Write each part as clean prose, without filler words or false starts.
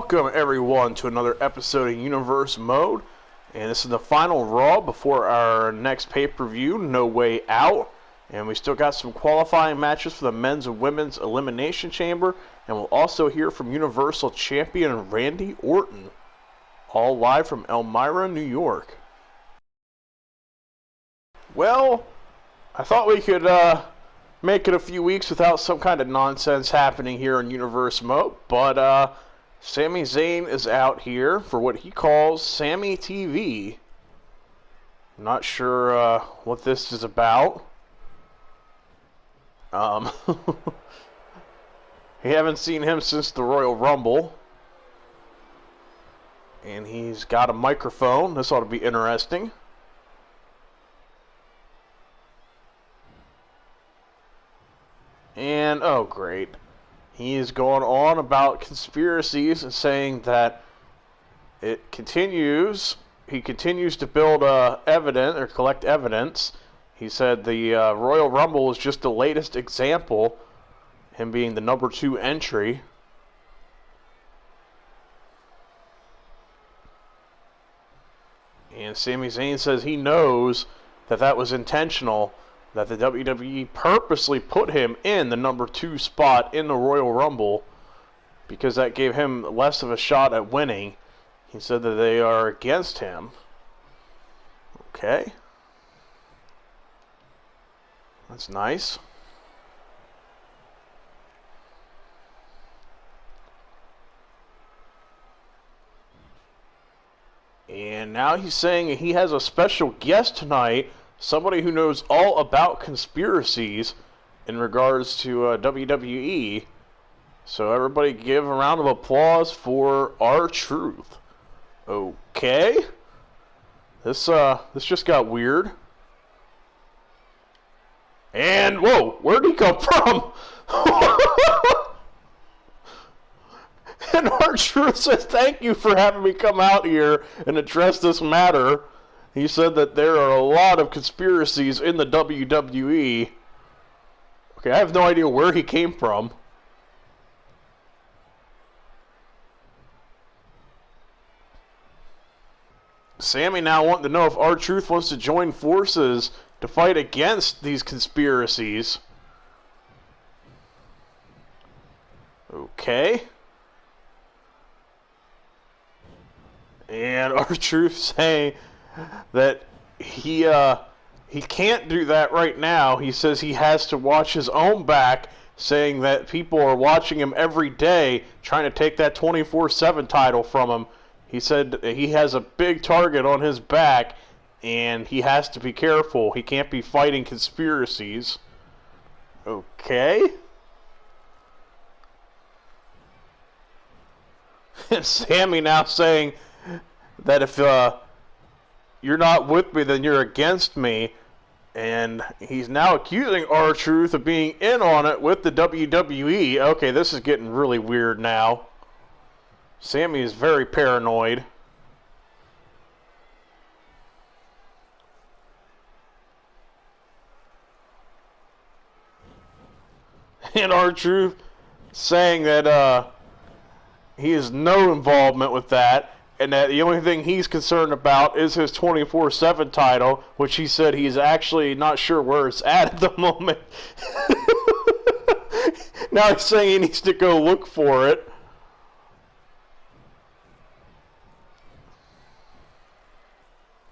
Welcome everyone to another episode of Universe Mode, and this is the final Raw before our next pay-per-view, No Way Out, and we still got some qualifying matches for the men's and women's elimination chamber, and we'll also hear from Universal Champion Randy Orton, all live from Elmira, New York. Well, I thought we could make it a few weeks without some kind of nonsense happening here in Universe Mode, but Sami Zayn is out here for what he calls Sami TV. I'm not sure what this is about. We haven't seen him since the Royal Rumble. And he's got a microphone. This ought to be interesting. And, oh great. He is going on about conspiracies and saying that he continues to build evidence or collect evidence. He said the Royal Rumble is just the latest example, him being the number 2 entry. And Sami Zayn says he knows that that was intentional, that the WWE purposely put him in the number 2 spot in the Royal Rumble because that gave him less of a shot at winning. He said that they are against him. Okay. That's nice. And now he's saying he has a special guest tonight, somebody who knows all about conspiracies in regards to WWE. So everybody give a round of applause for R-Truth. Okay. This just got weird. And, whoa, where'd he come from? And R-Truth says, thank you for having me come out here and address this matter. He said that there are a lot of conspiracies in the WWE. Okay, I have no idea where he came from. Sami now wanting to know if R-Truth wants to join forces to fight against these conspiracies. Okay. And R-Truth saying that he can't do that right now. He says he has to watch his own back, saying that people are watching him every day trying to take that 24/7 title from him. He said he has a big target on his back and he has to be careful. He can't be fighting conspiracies. Okay. And Sami now saying that if you're not with me, then you're against me. And he's now accusing R-Truth of being in on it with the WWE. Okay, this is getting really weird now. Sami is very paranoid. And R-Truth saying that he has no involvement with that, and that the only thing he's concerned about is his 24/7 title, which he said he's actually not sure where it's at the moment. Now he's saying he needs to go look for it.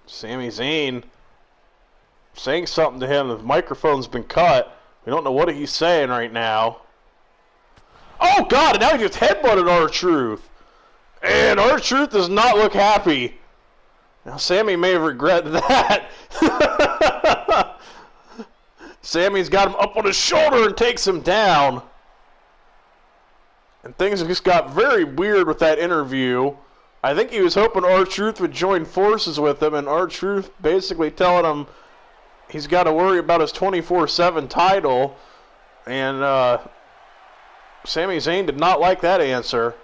Sami Zayn saying something to him. The microphone's been cut. We don't know what he's saying right now. Oh God, and now he just headbutted R-Truth. And R-Truth does not look happy. Now Sami may have regretted that. Sami's got him up on his shoulder and takes him down. And things just got very weird with that interview. I think he was hoping R-Truth would join forces with him, and R-Truth basically telling him he's got to worry about his 24/7 title. And Sami Zayn did not like that answer.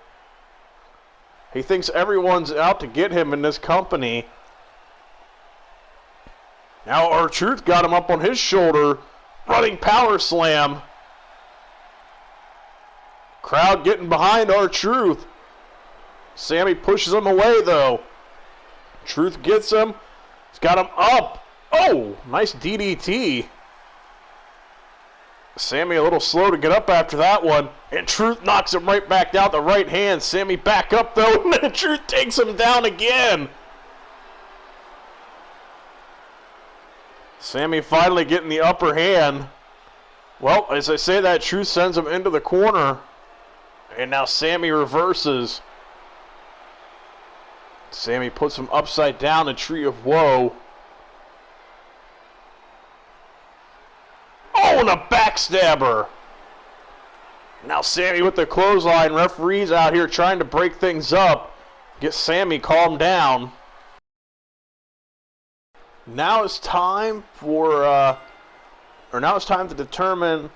He thinks everyone's out to get him in this company. Now R-Truth got him up on his shoulder, running power slam. Crowd getting behind R-Truth. Sami pushes him away, though. Truth gets him. He's got him up. Oh, nice DDT. Sami a little slow to get up after that one. And Truth knocks him right back down the right hand. Sami back up, though. And then Truth takes him down again. Sami finally getting the upper hand. Well, as I say that, Truth sends him into the corner. And now Sami reverses. Sami puts him upside down, a tree of woe. Oh, and a backstabber. Now Sami with the clothesline. Referees out here trying to break things up. Get Sami calmed down. Now it's time to determine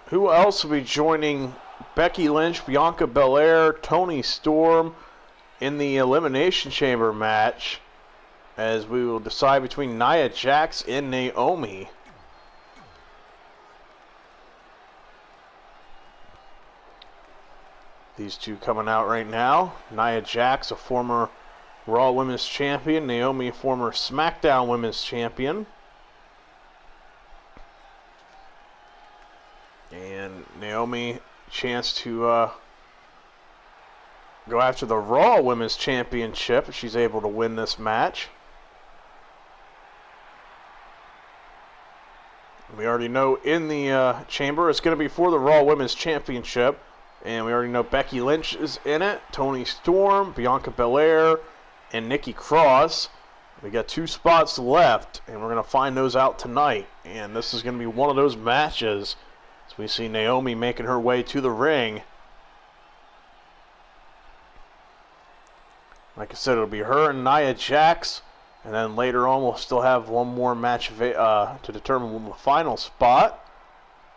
who else will be joining Becky Lynch, Bianca Belair, Toni Storm in the Elimination Chamber match, as we will decide between Nia Jax and Naomi. These two coming out right now. Nia Jax, a former Raw Women's Champion. Naomi, a former SmackDown Women's Champion. And Naomi, chance to go after the Raw Women's Championship if she's able to win this match. We already know in the chamber it's going to be for the Raw Women's Championship. And we already know Becky Lynch is in it, Toni Storm, Bianca Belair, and Nikki Cross. We got 2 spots left, and we're going to find those out tonight. And this is going to be one of those matches as we see Naomi making her way to the ring. Like I said, it'll be her and Nia Jax. And then later on, we'll still have one more match to determine the final spot.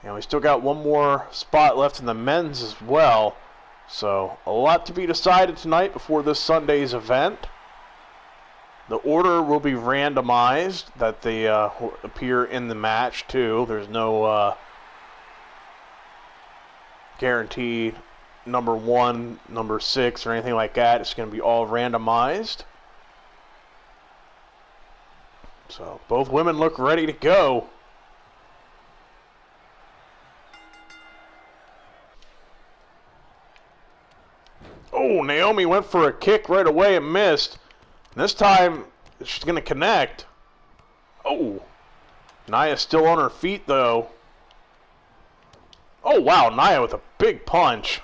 And we still got one more spot left in the men's as well. So, a lot to be decided tonight before this Sunday's event. The order will be randomized, that they appear in the match, too. There's no guaranteed number 1, number 6, or anything like that. It's going to be all randomized. So, both women look ready to go. Oh, Naomi went for a kick right away and missed. And this time, she's going to connect. Oh, Nia's still on her feet, though. Oh, wow, Nia with a big punch.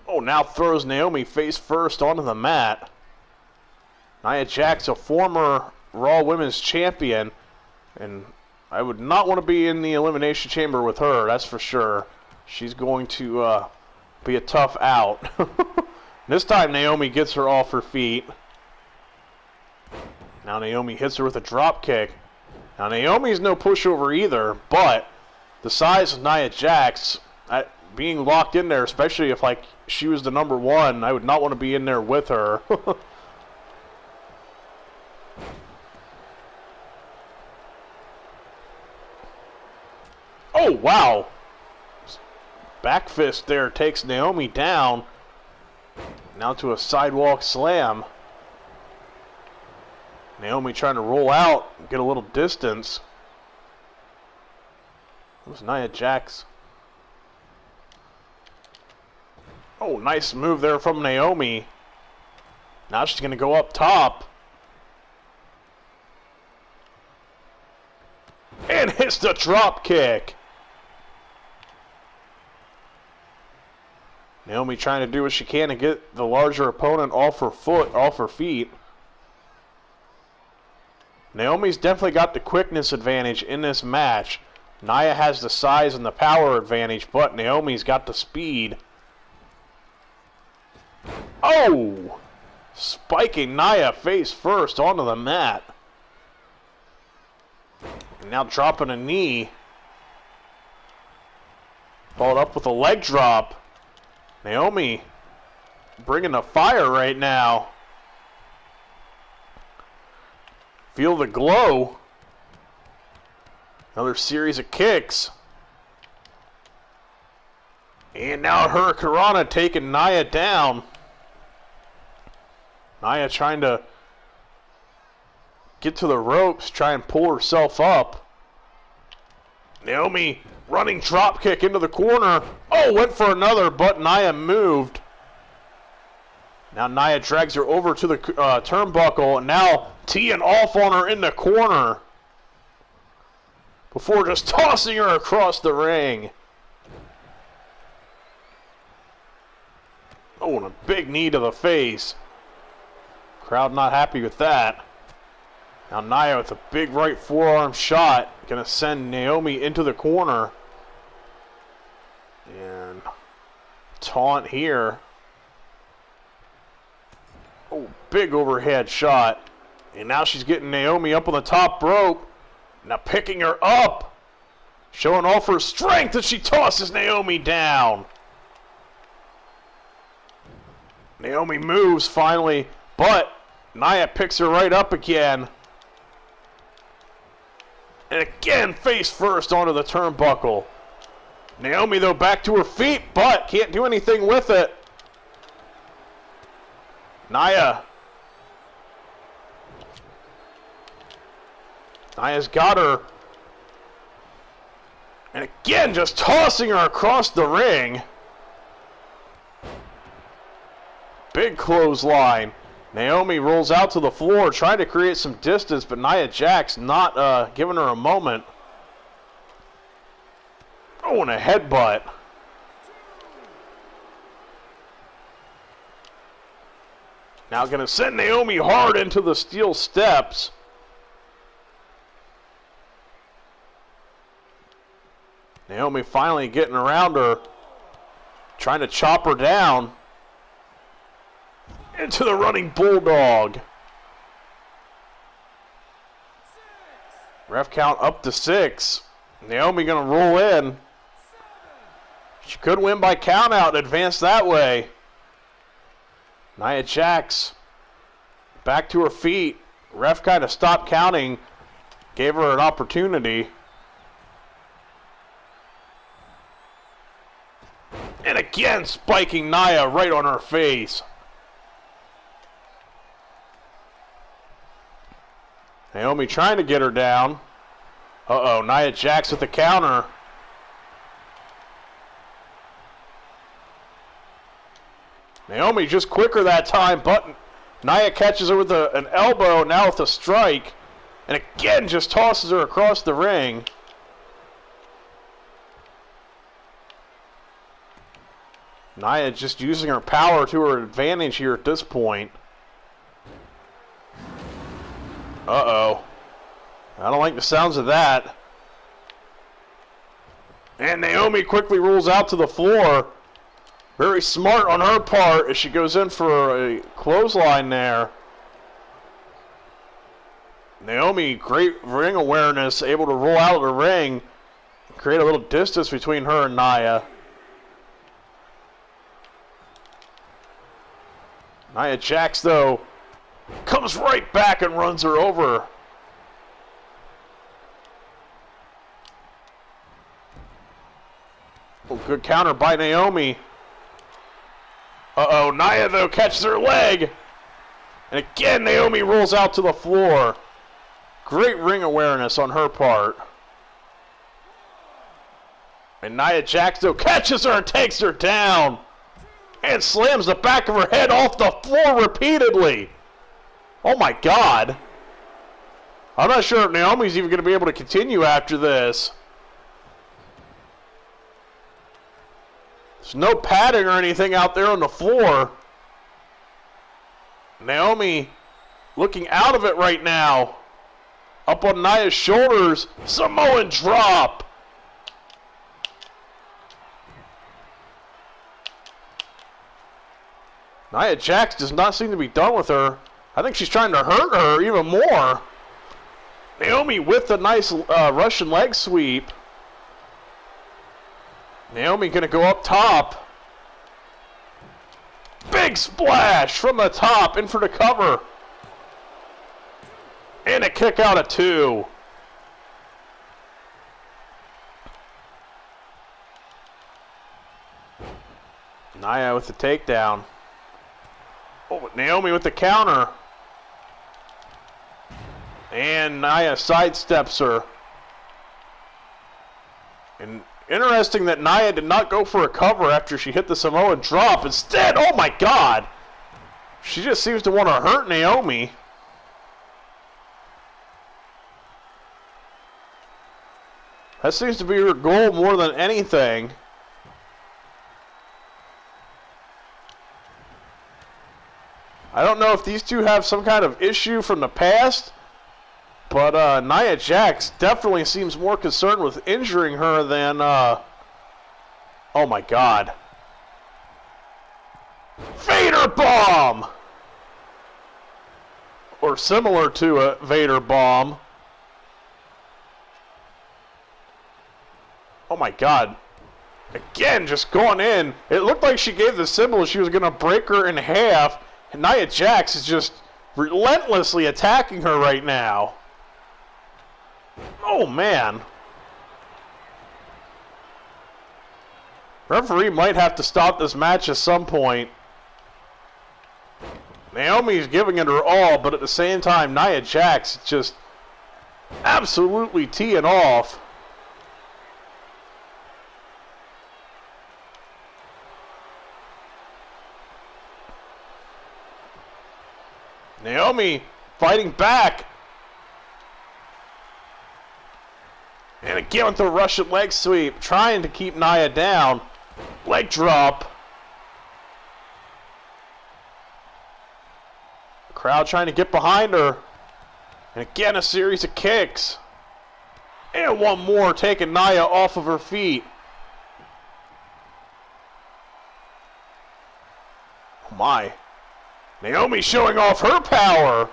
Oh, now throws Naomi face first onto the mat. Nia Jax, a former Raw Women's Champion. And I would not want to be in the Elimination Chamber with her, that's for sure. She's going to be a tough out. This time Naomi gets her off her feet. Now Naomi hits her with a drop kick. Now Naomi's no pushover either, but the size of Nia Jax, being locked in there, especially if like she was the number 1, I would not want to be in there with her. Oh, wow. Back fist there takes Naomi down. Now to a sidewalk slam. Naomi trying to roll out and get a little distance. It was Nia Jax. Oh, nice move there from Naomi. Now she's going to go up top. And hits the drop kick. Naomi trying to do what she can to get the larger opponent off her feet. Naomi's definitely got the quickness advantage in this match. Nia has the size and the power advantage, but Naomi's got the speed. Oh! Spiking Nia face first onto the mat. And now dropping a knee. Followed up with a leg drop. Naomi bringing the fire right now. Feel the glow. Another series of kicks. And now Hurricanrana taking Nia down. Nia trying to get to the ropes, try and pull herself up. Naomi running drop kick into the corner. Oh, went for another, but Nia moved. Now Nia drags her over to the turnbuckle, and now teeing off on her in the corner before just tossing her across the ring. Oh, and a big knee to the face. Crowd not happy with that. Now Nia with a big right forearm shot. Going to send Naomi into the corner. And taunt here. Oh, big overhead shot. And now she's getting Naomi up on the top rope. Now picking her up. Showing off her strength as she tosses Naomi down. Naomi moves finally, but Nia picks her right up again. And again, face first onto the turnbuckle. Naomi, though, back to her feet, but can't do anything with it. Nia's got her. And again, just tossing her across the ring. Big clothesline. Naomi rolls out to the floor, trying to create some distance, but Nia Jax not giving her a moment. Oh, and a headbutt. Now going to send Naomi hard into the steel steps. Naomi finally getting around her, trying to chop her down. Into the running bulldog. Ref count up to 6. Naomi going to roll in. She could win by count out and advance that way. Nia Jax back to her feet. Ref kind of stopped counting. Gave her an opportunity. And again spiking Nia right on her face. Naomi trying to get her down. Uh-oh, Nia Jax with the counter. Naomi just quicker that time, but Nia catches her with an elbow, now with a strike. And again, just tosses her across the ring. Nia just using her power to her advantage here at this point. Uh-oh. I don't like the sounds of that. And Naomi quickly rolls out to the floor. Very smart on her part as she goes in for a clothesline there. Naomi, great ring awareness, able to roll out of the ring. Create a little distance between her and Nia. Nia Jax, though, comes right back and runs her over. Oh, good counter by Naomi. Uh-oh, Nia, though, catches her leg. And again, Naomi rolls out to the floor. Great ring awareness on her part. And Nia Jax, though, catches her and takes her down. And slams the back of her head off the floor repeatedly. Oh my God. I'm not sure if Naomi's even going to be able to continue after this. There's no padding or anything out there on the floor. Naomi looking out of it right now. Up on Nia's shoulders. Samoan drop. Nia Jax does not seem to be done with her. I think she's trying to hurt her even more. Naomi with a nice Russian leg sweep. Naomi going to go up top. Big splash from the top in for the cover. And a kick out of 2. Nia with the takedown. Oh, Naomi with the counter. And Nia sidesteps her. And interesting that Nia did not go for a cover after she hit the Samoan drop. Instead, oh my God! She just seems to want to hurt Naomi. That seems to be her goal more than anything. I don't know if these two have some kind of issue from the past, but Nia Jax definitely seems more concerned with injuring her than, oh my God. Vader Bomb! Or similar to a Vader Bomb. Oh my God. Again, just going in. It looked like she gave the symbol she was going to break her in half. And Nia Jax is just relentlessly attacking her right now. Oh, man. Referee might have to stop this match at some point. Naomi's giving it her all, but at the same time, Nia Jax is just absolutely teeing off. Naomi fighting back. And again with the Russian leg sweep, trying to keep Nia down. Leg drop. Crowd trying to get behind her. And again a series of kicks. And one more, taking Nia off of her feet. Oh my. Naomi showing off her power.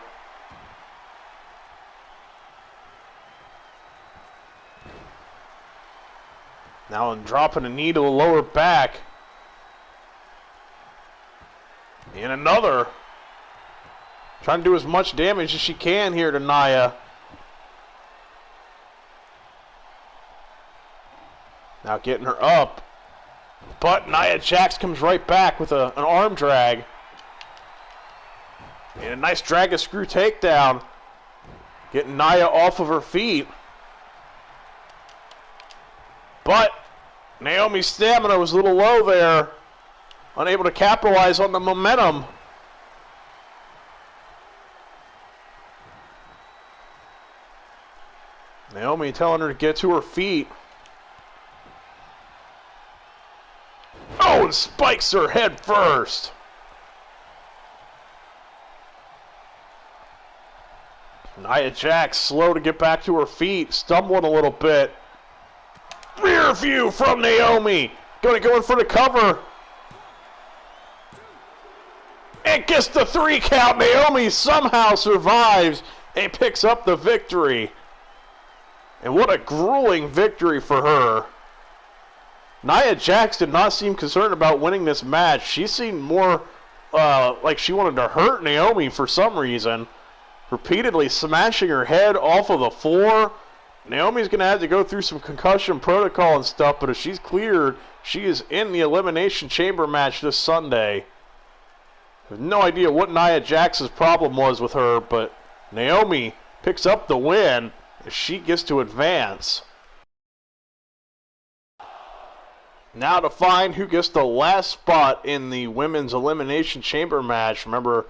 Now I'm dropping a knee to the lower back. And another. Trying to do as much damage as she can here to Nia. Now getting her up. But Nia Jax comes right back with an arm drag. And a nice drag a screw takedown. Getting Nia off of her feet. But Naomi's stamina was a little low there. Unable to capitalize on the momentum. Naomi telling her to get to her feet. Oh, and spikes her head first. Nia Jax slow to get back to her feet, stumbling a little bit. Rear view from Naomi. Going to go in for the cover. And gets the 3 count. Naomi somehow survives and picks up the victory. And what a grueling victory for her. Nia Jax did not seem concerned about winning this match. She seemed more like she wanted to hurt Naomi for some reason. Repeatedly smashing her head off of the floor. Naomi's going to have to go through some concussion protocol and stuff, but if she's cleared, she is in the Elimination Chamber match this Sunday. I have no idea what Nia Jax's problem was with her, but Naomi picks up the win as she gets to advance. Now to find who gets the last spot in the Women's Elimination Chamber match. Remember,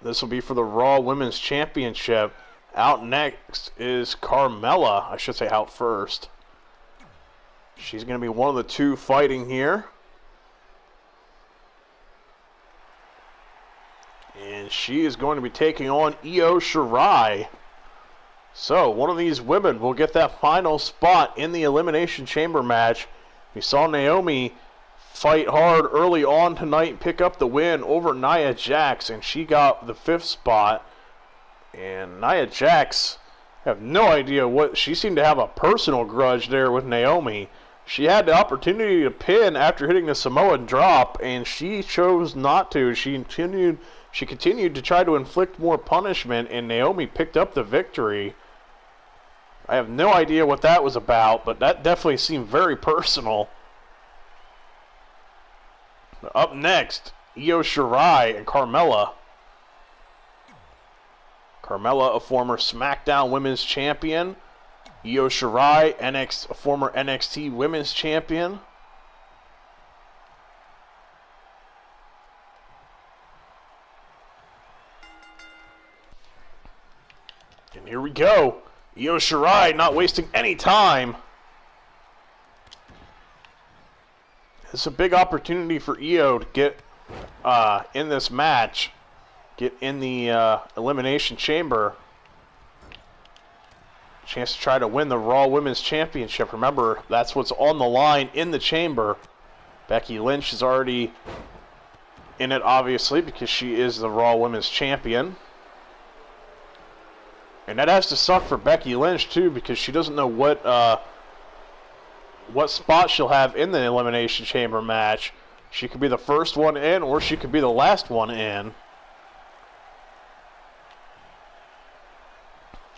this will be for the Raw Women's Championship. Out next is Carmella. I should say out first. She's going to be one of the two fighting here. And she is going to be taking on Io Shirai. So, one of these women will get that final spot in the Elimination Chamber match. We saw Naomi fight hard early on tonight, pick up the win over Nia Jax, and she got the 5th spot. And Nia Jax, I have no idea what, she seemed to have a personal grudge there with Naomi. She had the opportunity to pin after hitting the Samoan drop, and she chose not to. She continued to try to inflict more punishment, and Naomi picked up the victory. I have no idea what that was about, but that definitely seemed very personal. Up next, Io Shirai and Carmella. Carmella, a former SmackDown Women's Champion. Io Shirai, a former NXT Women's Champion. And here we go. Io Shirai not wasting any time. It's a big opportunity for Io to get in this match. Get in the Elimination Chamber. Chance to try to win the Raw Women's Championship. Remember, that's what's on the line in the chamber. Becky Lynch is already in it, obviously, because she is the Raw Women's Champion. And that has to suck for Becky Lynch, too, because she doesn't know what spot she'll have in the Elimination Chamber match. She could be the first one in, or she could be the last one in.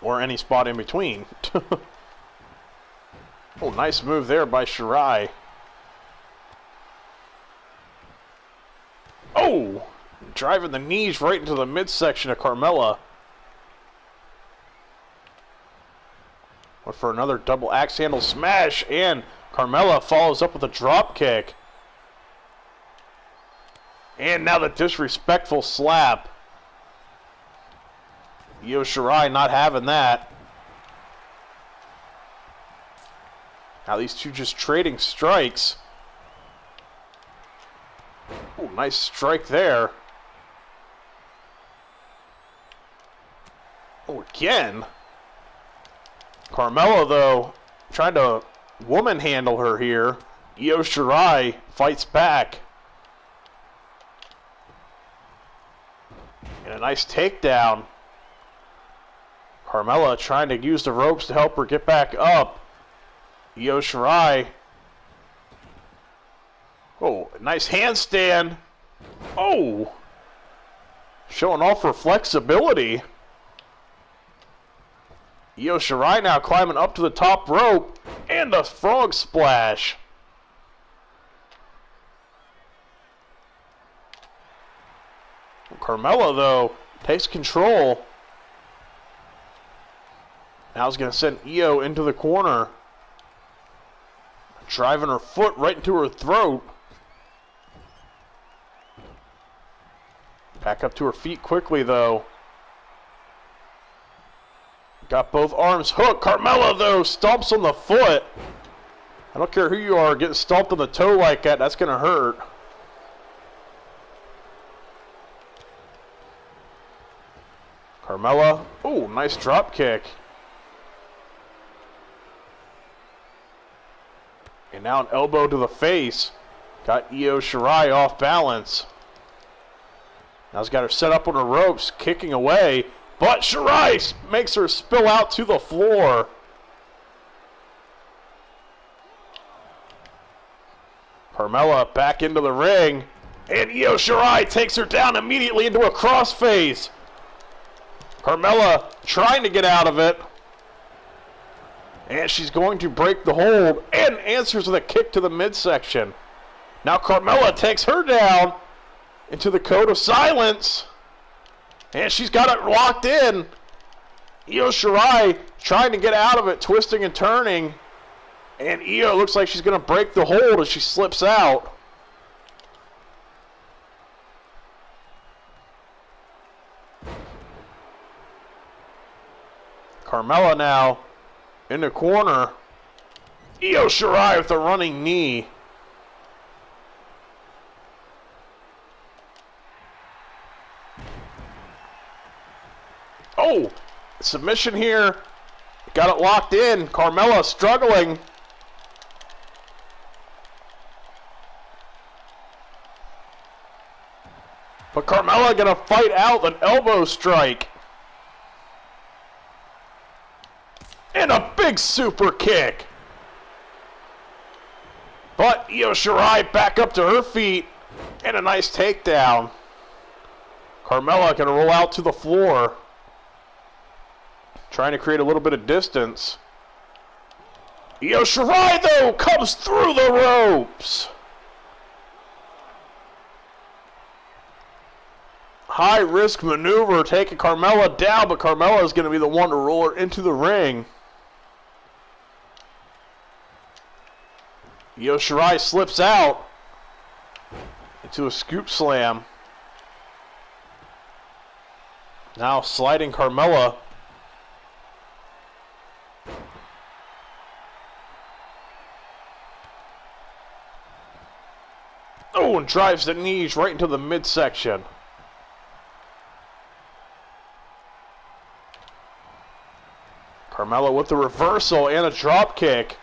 Or any spot in between. Oh, nice move there by Shirai. Oh! Driving the knees right into the midsection of Carmella. Went for another double axe handle smash, and Carmella follows up with a drop kick. And now the disrespectful slap. Io Shirai not having that. Now these two just trading strikes. Ooh, nice strike there. Oh, again. Carmella, though, trying to woman handle her here. Io Shirai fights back. And a nice takedown. Carmella trying to use the ropes to help her get back up. Io Shirai. Oh, nice handstand. Oh. Showing off her flexibility. Io Shirai now climbing up to the top rope. And a frog splash. Carmella, though, takes control. Now he's going to send Io into the corner. Driving her foot right into her throat. Back up to her feet quickly, though. Got both arms hooked. Carmella, though, stomps on the foot. I don't care who you are, getting stomped on the toe like that, that's going to hurt. Carmella. Oh, nice drop kick. And now an elbow to the face. Got Io Shirai off balance. Now he's got her set up on the ropes, kicking away. But Shirai makes her spill out to the floor. Carmella back into the ring. And Io Shirai takes her down immediately into a crossface. Carmella trying to get out of it. And she's going to break the hold and answers with a kick to the midsection. Now Carmella takes her down into the code of silence. And she's got it locked in. Io Shirai trying to get out of it, twisting and turning. And Io looks like she's going to break the hold as she slips out. Carmella now in the corner. Io Shirai with a running knee. Oh, submission here. Got it locked in. Carmella struggling. But Carmella gonna fight out an elbow strike. And a big super kick. But Io Shirai back up to her feet. And a nice takedown. Carmella gonna roll out to the floor. Trying to create a little bit of distance. Io Shirai, though, comes through the ropes. high-risk maneuver taking Carmella down, but Carmella is going to be the one to roll her into the ring. Io Shirai slips out into a scoop slam. Now sliding Carmella. Oh, and drives the knees right into the midsection. Carmella with the reversal and a drop kick.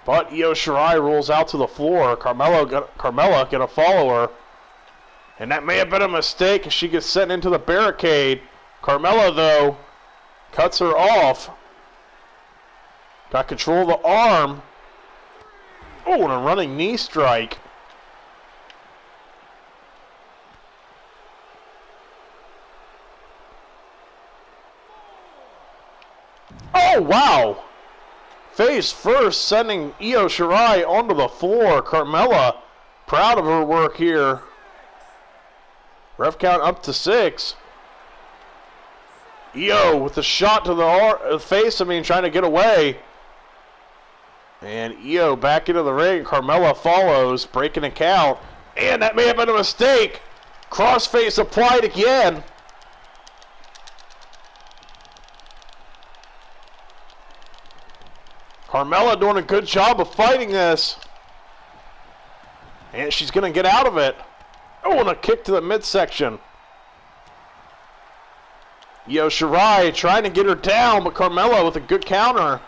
But Io Shirai rolls out to the floor. Carmella gonna follow her. And that may have been a mistake as she gets sent into the barricade. Carmella, though, cuts her off. Got control of the arm. Oh, and a running knee strike. Oh, wow. Face first, sending Io Shirai onto the floor. Carmella, proud of her work here. Ref count up to 6. Io with the shot to the face, trying to get away. And Io back into the ring. Carmella follows, breaking a count. And that may have been a mistake. Crossface applied again. Carmella doing a good job of fighting this. And she's going to get out of it. Oh, and a kick to the midsection. Io Shirai trying to get her down, but Carmella with a good counter.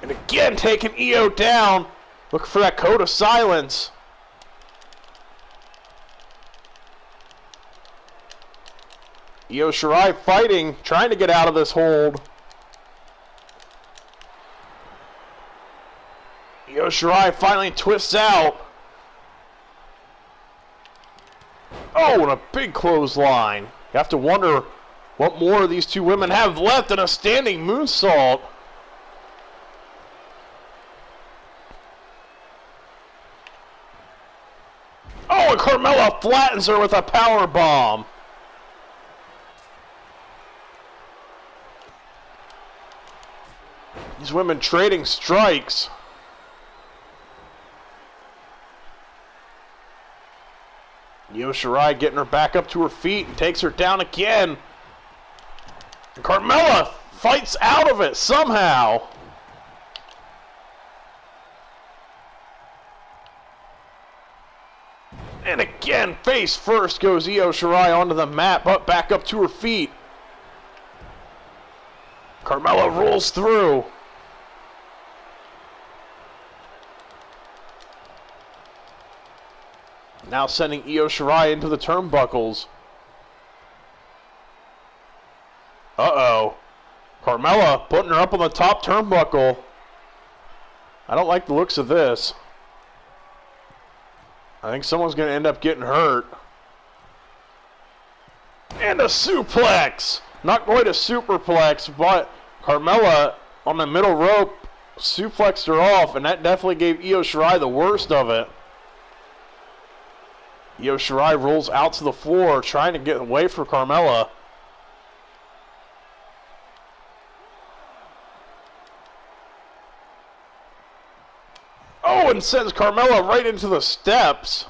And again taking Io down. Looking for that code of silence. Io Shirai fighting, trying to get out of this hold. Io Shirai finally twists out. Oh, and a big clothesline. You have to wonder what more these two women have left in a standing moonsault. Oh, and Carmella flattens her with a power bomb. These women trading strikes. Io Shirai getting her back up to her feet and takes her down again. And Carmella fights out of it somehow. And again, face first goes Io Shirai onto the mat, but back up to her feet. Carmella rolls through. Now sending Io Shirai into the turnbuckles. Uh-oh. Carmella putting her up on the top turnbuckle. I don't like the looks of this. I think someone's going to end up getting hurt. And a suplex! Not quite a superplex, but Carmella on the middle rope suplexed her off, and that definitely gave Io Shirai the worst of it. Io Shirai rolls out to the floor, trying to get away from Carmella. Oh, and sends Carmella right into the steps.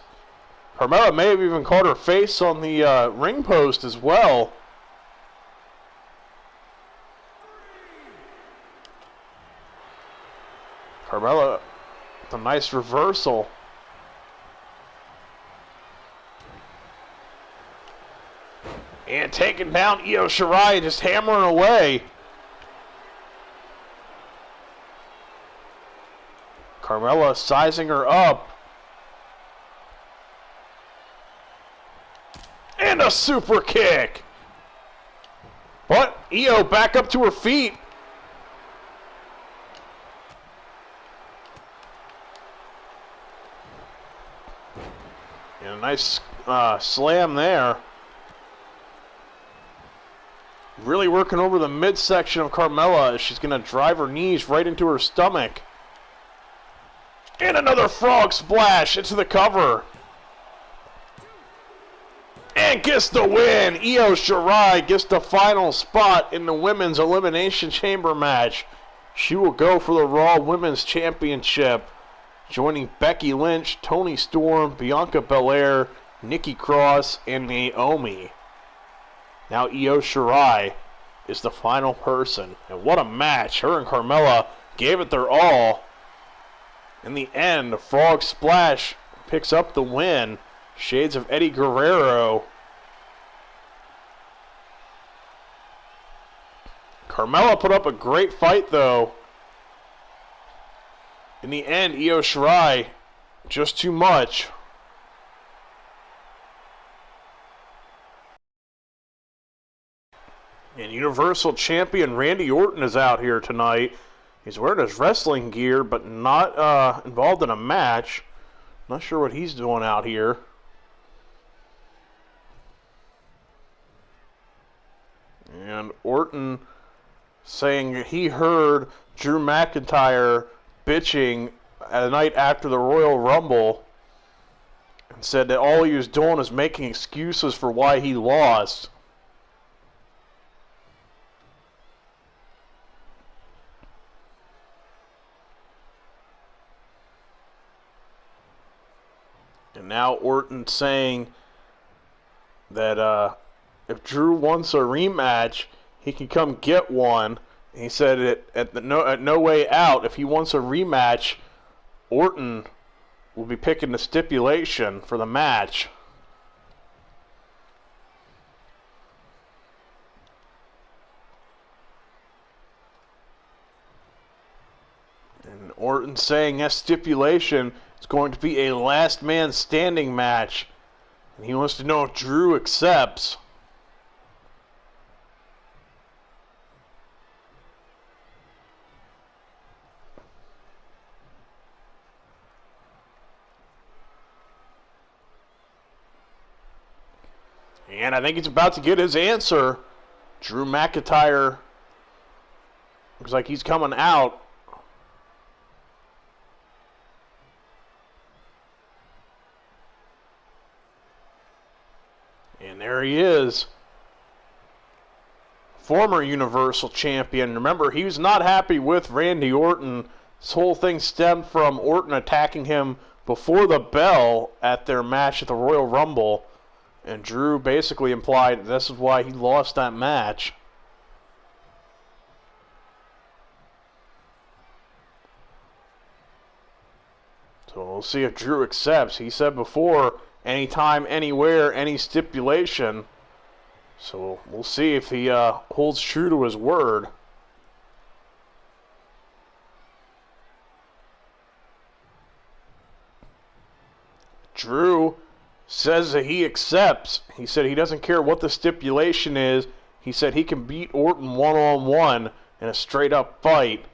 Carmella may have even caught her face on the ring post as well. Carmella with a nice reversal. And taking down Io Shirai, just hammering away. Carmella sizing her up. And a super kick. But Io back up to her feet. And a nice slam there. Really working over the midsection of Carmella as she's going to drive her knees right into her stomach. And another frog splash into the cover. And gets the win. Io Shirai gets the final spot in the Women's Elimination Chamber match. She will go for the Raw Women's Championship, joining Becky Lynch, Toni Storm, Bianca Belair, Nikki Cross, and Naomi. Now Io Shirai is the final person. And what a match. Her and Carmella gave it their all. In the end, the Frog Splash picks up the win. Shades of Eddie Guerrero. Carmella put up a great fight, though. In the end, Io Shirai, just too much. And Universal Champion Randy Orton is out here tonight. He's wearing his wrestling gear, but not involved in a match. Not sure what he's doing out here. And Orton saying that he heard Drew McIntyre bitching the night after the Royal Rumble and said that all he was doing was making excuses for why he lost. And now Orton saying that if Drew wants a rematch, he can come get one. And he said at No Way Out, if he wants a rematch, Orton will be picking the stipulation for the match. And Orton saying that stipulation is going to be a last man standing match. And he wants to know if Drew accepts. And I think he's about to get his answer. Drew McIntyre looks like he's coming out. And there he is. Former Universal Champion. Remember, he was not happy with Randy Orton. This whole thing stemmed from Orton attacking him before the bell at their match at the Royal Rumble. And Drew basically implied this is why he lost that match. So we'll see if Drew accepts. He said before, anytime, anywhere, any stipulation. So we'll see if he holds true to his word. Drew says that he accepts. He said he doesn't care what the stipulation is. He said he can beat Orton one-on-one in a straight-up fight.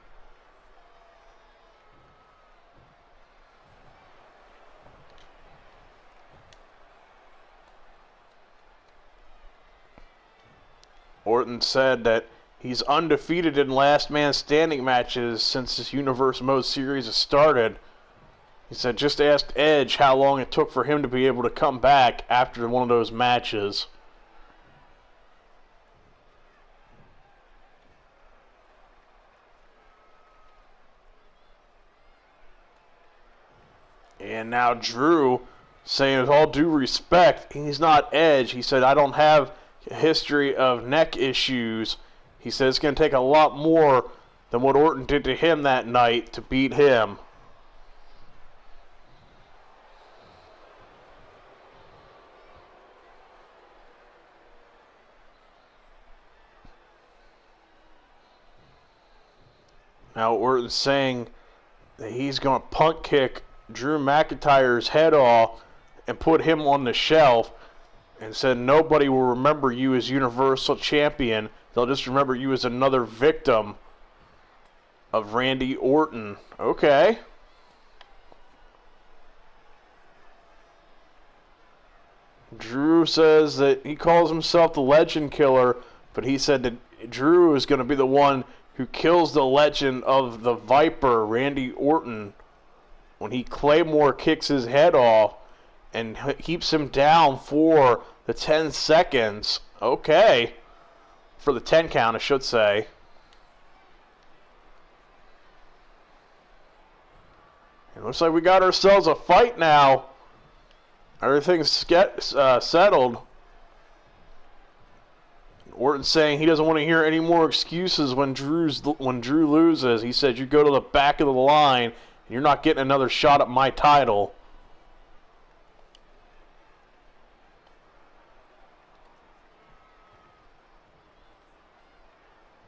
Orton said that he's undefeated in last man standing matches since this Universe Mode series has started. He said just ask Edge how long it took for him to be able to come back after one of those matches. And now Drew saying with all due respect, he's not Edge. He said, I don't have a history of neck issues. He said it's going to take a lot more than what Orton did to him that night to beat him. Now Orton's saying that he's going to punt kick Drew McIntyre's head off and put him on the shelf, and said nobody will remember you as Universal Champion. They'll just remember you as another victim of Randy Orton. Okay. Drew says that he calls himself the Legend Killer, but he said that Drew is going to be the one who kills the legend of the Viper, Randy Orton, when he Claymore kicks his head off and keeps him down for the 10 seconds. Okay. For the 10 count, I should say. It looks like we got ourselves a fight now. Everything's settled. Orton's saying he doesn't want to hear any more excuses when Drew loses. He said, you go to the back of the line, and you're not getting another shot at my title.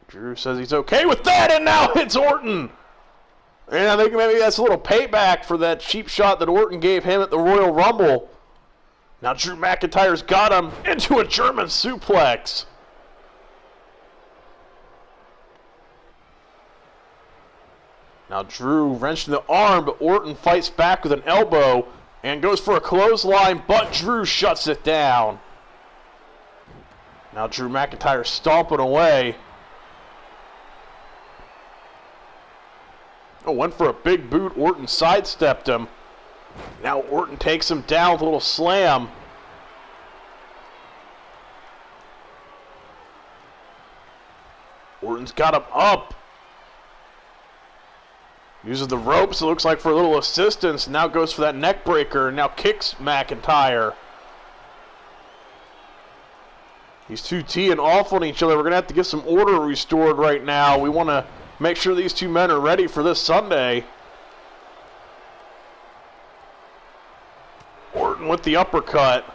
Drew says he's okay with that, and now hits Orton. And I think maybe that's a little payback for that cheap shot that Orton gave him at the Royal Rumble. Now Drew McIntyre's got him into a German suplex. Now Drew wrenched in the arm, but Orton fights back with an elbow and goes for a clothesline, but Drew shuts it down. Now Drew McIntyre stomping away. Oh, went for a big boot. Orton sidestepped him. Now Orton takes him down with a little slam. Orton's got him up. Uses the ropes, it looks like, for a little assistance. Now goes for that neck breaker. Now kicks McIntyre. These two teeing off on each other. We're going to have to get some order restored right now. We want to make sure these two men are ready for this Sunday. Orton with the uppercut.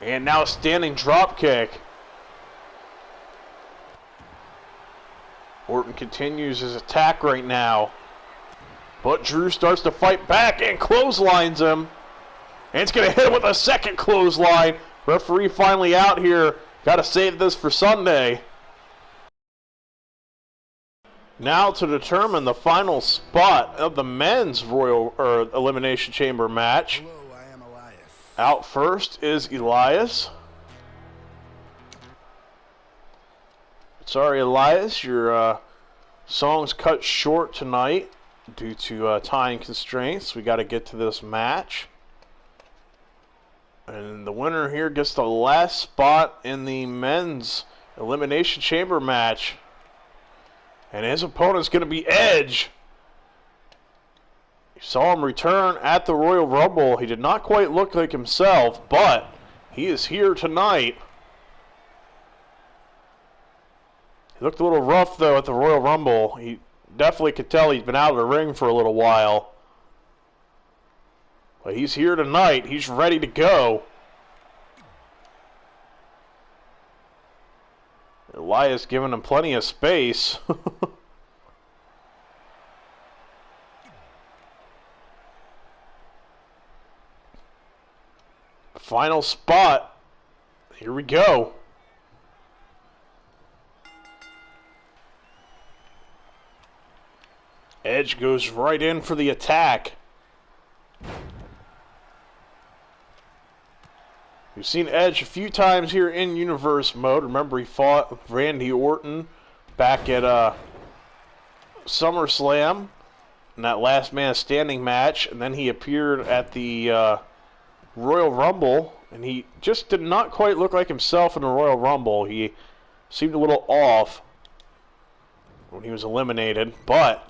And now a standing drop kick. Orton continues his attack right now. But Drew starts to fight back and clotheslines him. And it's going to hit him with a second clothesline. Referee finally out here. Got to save this for Sunday. Now to determine the final spot of the men's Elimination Chamber match. Hello, I am Elias. Out first is Elias. Sorry, Elias, your song's cut short tonight due to time constraints. We got to get to this match. And the winner here gets the last spot in the men's Elimination Chamber match. And his opponent's going to be Edge. You saw him return at the Royal Rumble. He did not quite look like himself, but he is here tonight. He looked a little rough, though, at the Royal Rumble. He definitely could tell he's been out of the ring for a little while. But he's here tonight. He's ready to go. Elias giving him plenty of space. Final spot. Here we go. Edge goes right in for the attack. We've seen Edge a few times here in Universe mode. Remember, he fought with Randy Orton back at SummerSlam in that last man standing match. And then he appeared at the Royal Rumble. And he just did not quite look like himself in the Royal Rumble. He seemed a little off when he was eliminated. But,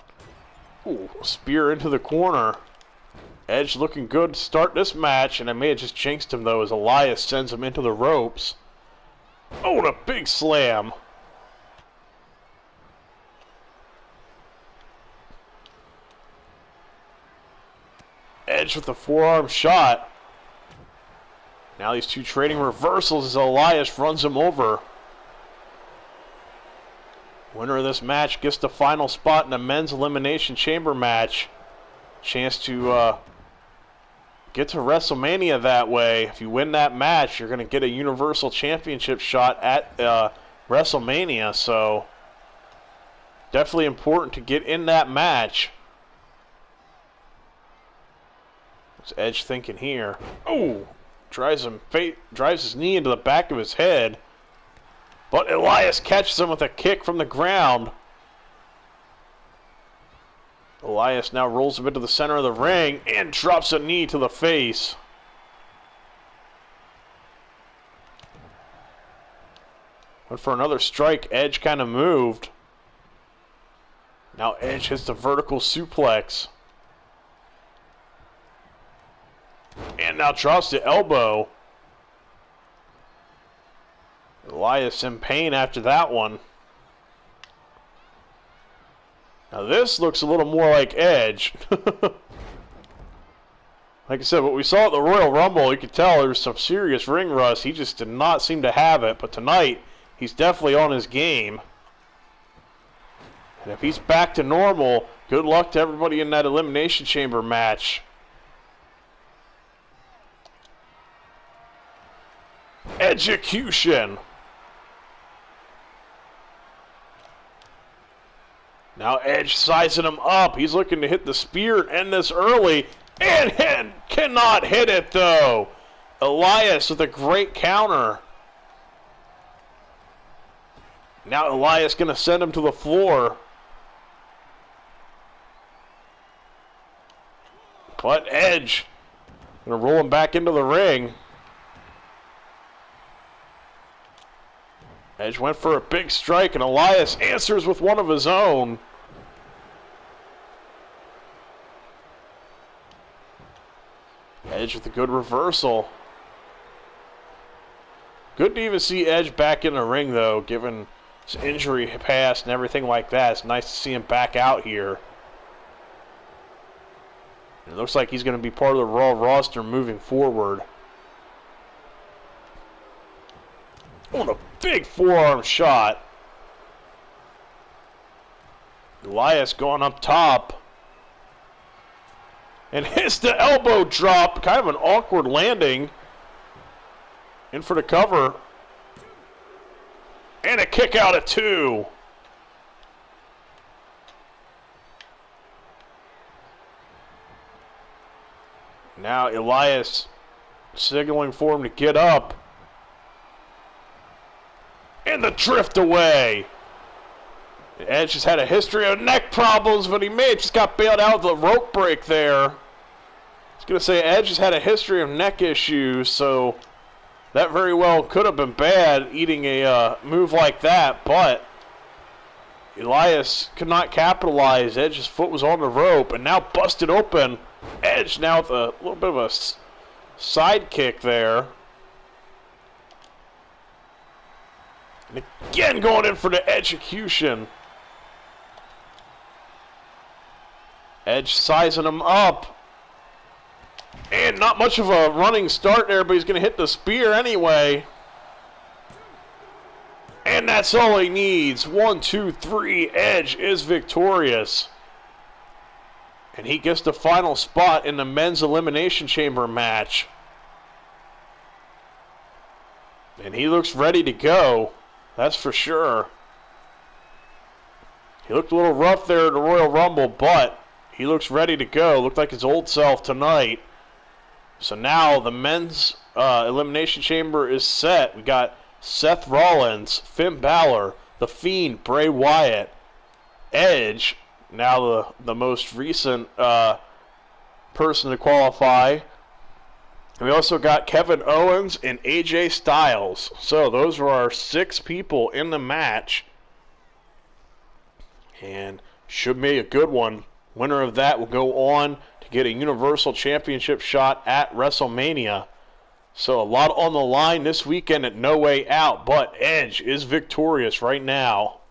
ooh, spear into the corner. Edge looking good to start this match, and I may have just jinxed him, though, as Elias sends him into the ropes. Oh, and a big slam. Edge with the forearm shot. Now these two trading reversals as Elias runs him over. Winner of this match gets the final spot in the men's Elimination Chamber match. Chance to get to WrestleMania that way. If you win that match, you're going to get a Universal Championship shot at WrestleMania. So, definitely important to get in that match. What's Edge thinking here? Oh! Drives his knee into the back of his head. But Elias catches him with a kick from the ground. Elias now rolls him into the center of the ring and drops a knee to the face. Went for another strike. Edge kind of moved. Now Edge hits the vertical suplex. And now drops the elbow. Elias in pain after that one. Now this looks a little more like Edge. Like I said, what we saw at the Royal Rumble, you could tell there was some serious ring rust. He just did not seem to have it. But tonight, he's definitely on his game. And if he's back to normal, good luck to everybody in that Elimination Chamber match. Execution. Now Edge sizing him up. He's looking to hit the spear and end this early. And cannot hit it, though. Elias with a great counter. Now Elias going to send him to the floor. But Edge going to roll him back into the ring. Edge went for a big strike, and Elias answers with one of his own. Edge with a good reversal. Good to even see Edge back in the ring, though, given his injury past and everything like that. It's nice to see him back out here. It looks like he's going to be part of the Raw roster moving forward. Oh, and a big forearm shot. Elias going up top. And hits the elbow drop. Kind of an awkward landing. In for the cover. And a kick out at 2. Now Elias signaling for him to get up. And the drift away. Edge has had a history of neck problems, but he may have just got bailed out with a rope break there. I was going to say Edge has had a history of neck issues, so that very well could have been bad, eating a move like that, but Elias could not capitalize. Edge's foot was on the rope, and now busted open. Edge now with a little bit of a side kick there. And again going in for the execution. Edge sizing him up. And not much of a running start there, but he's going to hit the spear anyway. And that's all he needs. 1, 2, 3. Edge is victorious. And he gets the final spot in the men's Elimination Chamber match. And he looks ready to go. That's for sure. He looked a little rough there at the Royal Rumble, but he looks ready to go. Looked like his old self tonight. So now the men's Elimination Chamber is set. We got Seth Rollins, Finn Balor, The Fiend, Bray Wyatt, Edge, now the most recent person to qualify. And we also got Kevin Owens and AJ Styles. So those are our 6 people in the match. And should be a good one. Winner of that will go on to get a Universal Championship shot at WrestleMania. So a lot on the line this weekend at No Way Out, but Edge is victorious right now.